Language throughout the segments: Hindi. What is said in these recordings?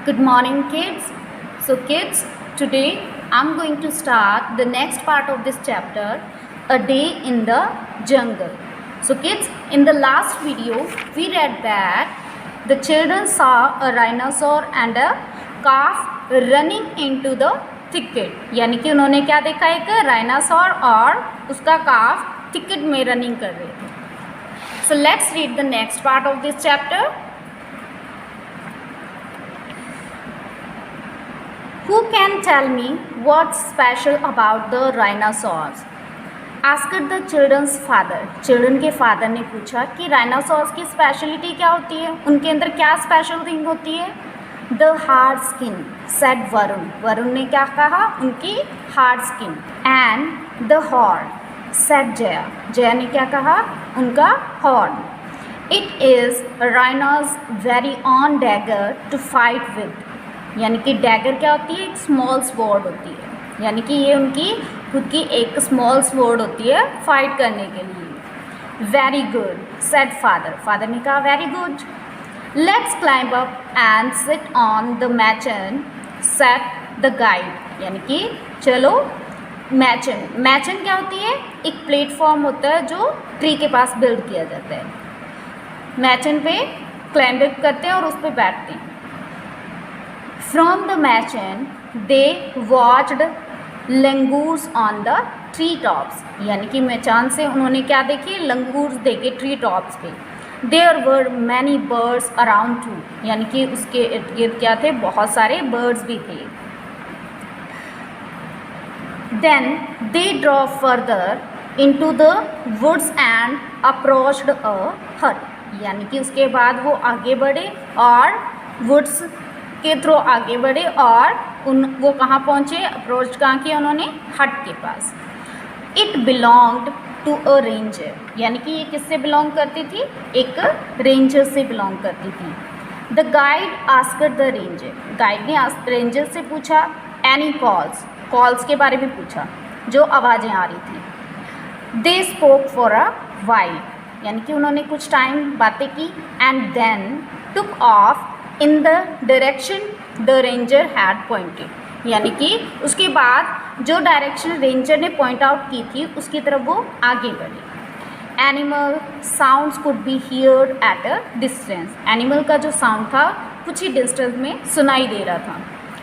Good morning, kids. So, kids, today I'm going to start the next part of this chapter, A Day in the Jungle. So, kids, in the last video, we read that the children saw a rhinoceros and a calf running into the thicket. यानी कि उन्होंने क्या देखा, एक राइनासोर और उसका काफ थिकेट में रनिंग कर रहे थे. So, let's read the next part of this chapter. Who can tell me what's special about the rhinoceros? Asked the children's father. Children के father ने पूछा कि rhinoceros की speciality क्या होती है, उनके अंदर क्या special thing होती है. The hard skin, said Varun. Varun ने क्या कहा, उनकी hard skin. And the horn, said Jaya. Jaya ने क्या कहा, उनका horn. It is a rhino's very own dagger to fight with. यानी कि डैगर क्या होती है, एक स्मॉल स्वॉर्ड होती है, यानी कि ये उनकी खुद की एक स्मॉल स्वॉर्ड होती है फाइट करने के लिए. Very good, said father. Father ने कहा very good. Let's climb up and sit on the machan, said the guide. यानी कि चलो मैचन. मैचन क्या होती है, एक प्लेटफॉर्म होता है जो ट्री के पास बिल्ड किया जाता है. मैचन पे क्लाइंब अप करते हैं और उस पर बैठते हैं. From the mansion, they watched langurs on the tree tops. यानी कि मैचान से उन्होंने क्या देखे, लंगूर्स देखे ट्री टॉप्स पे. There were many birds around too. यानी कि उसके इर्द गिर्द क्या थे, बहुत सारे birds भी थे. Then they drove further into the woods and approached a hut. यानी कि उसके बाद वो आगे बढ़े और वुड्स के थ्रू आगे बढ़े और वो कहाँ पहुँचे, अप्रोच कहाँ किया उन्होंने, हट के पास. It belonged to a ranger. यानी कि ये किससे बिलोंग करती थी, एक रेंजर से बिलोंग करती थी. The guide asked the ranger. Guide ने रेंजर से पूछा एनी कॉल्स. कॉल्स के बारे में पूछा, जो आवाज़ें आ रही थी. They spoke for a while. यानी कि उन्होंने कुछ टाइम बातें की. And then took off in the direction the ranger had pointed. यानी कि उसके बाद जो डायरेक्शन रेंजर ने पॉइंट आउट की थी उसकी तरफ वो आगे बढ़े. Animal sounds could be heard at a distance. Animal का जो साउंड था कुछ ही डिस्टेंस में सुनाई दे रहा था.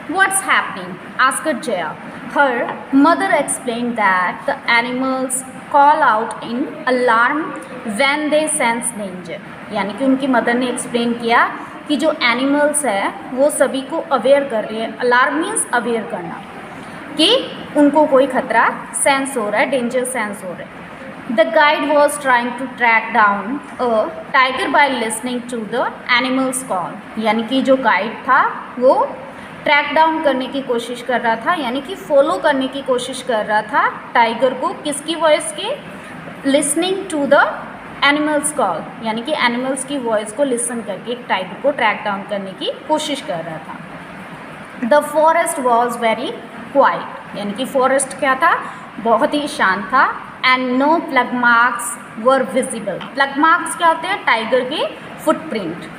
What's happening, asked Jaya. Her mother explain that the animals call out in alarm when they sense danger. यानी कि उनकी मदर ने एक्सप्लेन किया कि जो एनिमल्स है वो सभी को अवेयर कर रही है. अलार्म मीन्स अवेयर करना, कि उनको कोई खतरा सेंस हो रहा है, डेंजर सेंस हो रहा है. The guide was trying to track down a tiger by listening to the animals call. यानी कि जो गाइड था वो ट्रैक डाउन करने की कोशिश कर रहा था, यानी कि फॉलो करने की कोशिश कर रहा था टाइगर को. किसकी वॉइस के, listening to the animals call. यानी कि एनिमल्स की वॉइस को लिसन करके एक टाइगर को ट्रैक डाउन करने की कोशिश कर रहा था. The forest was very quiet. यानी कि फॉरेस्ट क्या था, बहुत ही शांत था. And no plug marks were visible. Plug marks क्या होते हैं, टाइगर के फुटप्रिंट.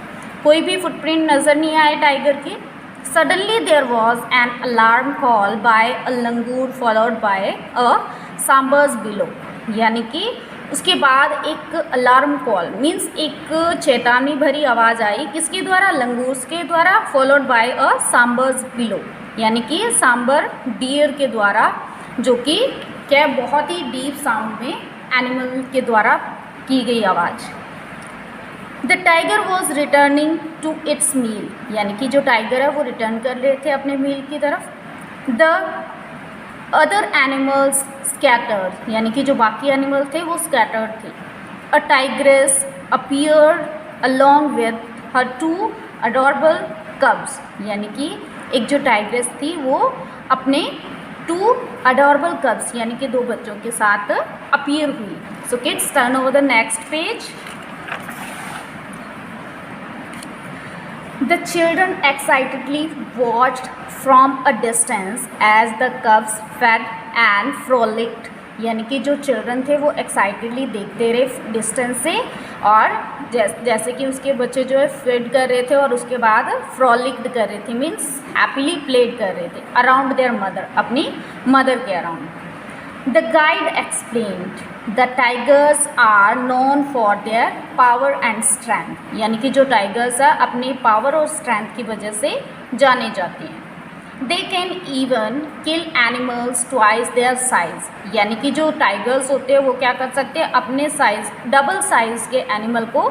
कोई भी फुटप्रिंट नज़र नहीं आए टाइगर के. Suddenly there was an alarm call by a langur followed by a sambars below. यानी कि उसके बाद एक अलार्म कॉल मीन्स एक चेतावनी भरी आवाज़ आई. किसके द्वारा, लंगूर्स के द्वारा. Followed by a sambars below. यानी कि सांबर डियर के द्वारा, जो कि क्या बहुत ही डीप साउंड में एनिमल के द्वारा की गई आवाज़. The tiger was returning to its meal. यानी कि जो टाइगर है वो रिटर्न कर रहे थे अपने मील की तरफ. The other animals scattered. यानी कि जो बाकी एनिमल थे वो स्कैटर्ड थे. A tigress appeared along with her two adorable cubs. यानी कि एक जो टाइग्रेस थी वो अपने 2 अडोरेबल कब्स यानी कि 2 बच्चों के साथ अपीयर हुई. So kids, turn over the next page. The children excitedly watched from a distance as the cubs fed and frolicked. यानी कि जो चिल्ड्रन थे वो एक्साइटेडली देखते रहे डिस्टेंस से और जैसे कि उसके बच्चे जो है फीड कर रहे थे और उसके बाद फ्रॉलिक्ड कर रहे थे, मीन्स हैप्पीली प्लेड कर रहे थे अराउंड देयर मदर, अपनी मदर के around. The guide explained the tigers are known for their power and strength, यानी कि जो टाइगर्स है अपनी पावर और स्ट्रेंथ की वजह से जाने जाते हैं। They can even kill animals twice their size, यानी कि जो टाइगर्स होते हैं वो क्या कर सकते हैं, अपने साइज डबल साइज के एनिमल को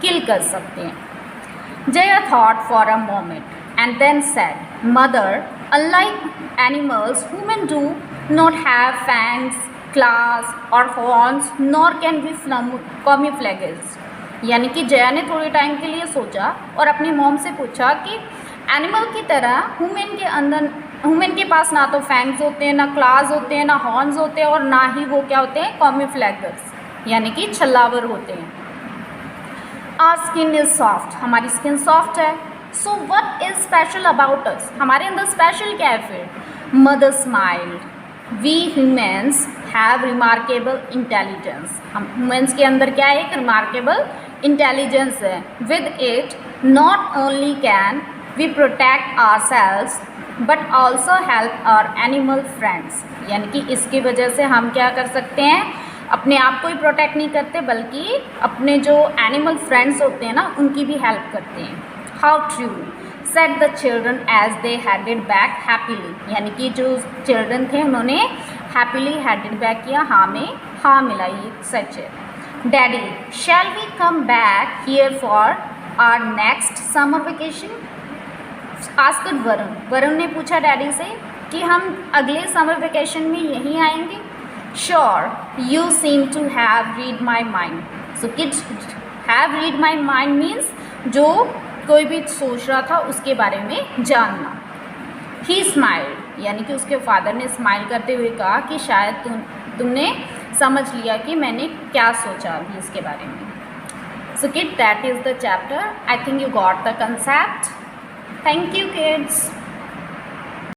किल कर सकते हैं। Jaya thought for a moment and then said, mother, unlike animals human do not have fangs, claws और horns, nor can be camouflages. यानी कि जया ने थोड़े टाइम के लिए सोचा और अपनी मॉम से पूछा कि एनिमल की तरह ह्यूमन के पास ना तो फैंग्स होते हैं, ना क्लास होते हैं, ना हॉर्न्स होते हैं और ना ही वो क्या होते हैं, कॉम्यूफ्लेगर्स, यानी कि छल्लावर होते हैं। आवर स्किन इज सॉफ्ट, हमारी स्किन सॉफ्ट है। So what is special about us, हमारे अंदर स्पेशल क्या है फिर? Mother smiled, we humans have remarkable intelligence, हम ह्यूमन्स के अंदर क्या है, एक रिमार्केबल इंटेलिजेंस है। With it not only can we protect ourselves but also help our animal friends, यानी कि इसकी वजह से हम क्या कर सकते हैं, अपने आप को ही प्रोटेक्ट नहीं करते बल्कि अपने जो एनिमल फ्रेंड्स होते हैं ना उनकी भी हेल्प करते हैं। How true, said the children as they headed back happily, यानी कि जो चिल्ड्रन थे उन्होंने हैप्पीली हेडेड बैक किया, हाँ में हाँ मिलाई, सच है। Daddy, shall we come back here for our next summer vacation, asked Varun, Varun ने पूछा डैडी से कि हम अगले समर वेकेशन में यहीं आएंगे। Sure, you seem to have read my mind, so kids have read my mind means जो कोई भी सोच रहा था उसके बारे में जानना। ही स्माइल्ड, यानी कि उसके फादर ने स्माइल करते हुए कहा कि शायद तुमने समझ लिया कि मैंने क्या सोचा अभी इसके बारे में। So kid, that is the chapter, I think you got the concept. Thank you, kids.